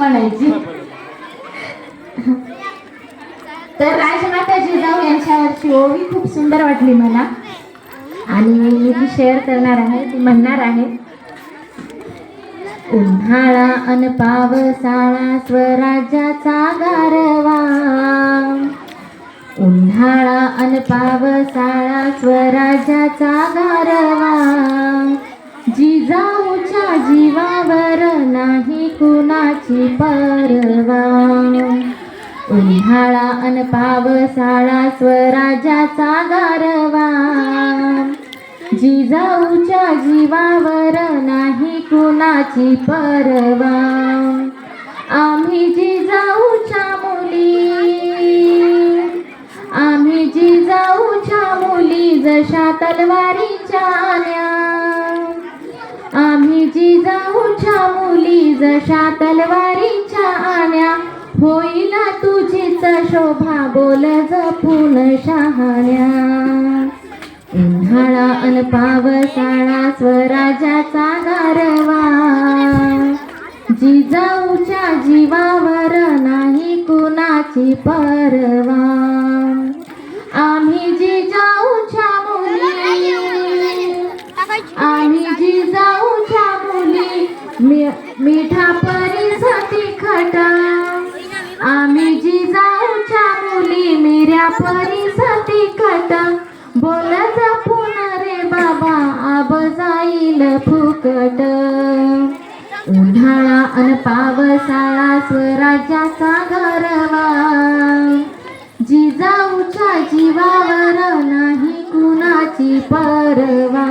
म्हणायची. तर राजमाता जिजाऊ यांच्यावरची ओवी खूप सुंदर वाटली मला आणि मी ती शेअर करणार आहे, ती म्हणणार आहे. उन्हाळा अन पावसाळा स्वराज्याचा गारवा, उन्हाळा अन पावसाळा स्वराज्याचा गारवा, जिजाऊच्या जीवावर नाही कुणाची परवा. उन्हाळा अन पावसाळा स्वराज्याचा गारवा, जिजाऊच्या जीवावर नाही कुणाची परवा. आम्ही जिजाऊच्या मुली, आम्ही जिजाऊच्या मुली जशा तलवारीच्या आण्या, आम्ही जिजाऊच्या मुली जशा तलवारीच्या आण्या. होईल तुझीच शोभा बोल जपून शहाण्या. उन्हाळा अन पावसाळा स्वराज्याचा गारवा, जिजाऊच्या जीवावर नाही कुणाची परवा. आम्ही जिजाऊच्या मुली, आम्ही जिजाऊच्या मुली मिठा परिसा तिखट, आम्ही जिजाऊच्या मुली मिऱ्या परिसा तिखट. बोल जपून रे बाबा आब जाईल फुकट. उन्हाळा अन पावसाळा स्वराज्याचा गारवा, जिजाऊच्या जीवावर नाही कुणाची परवा.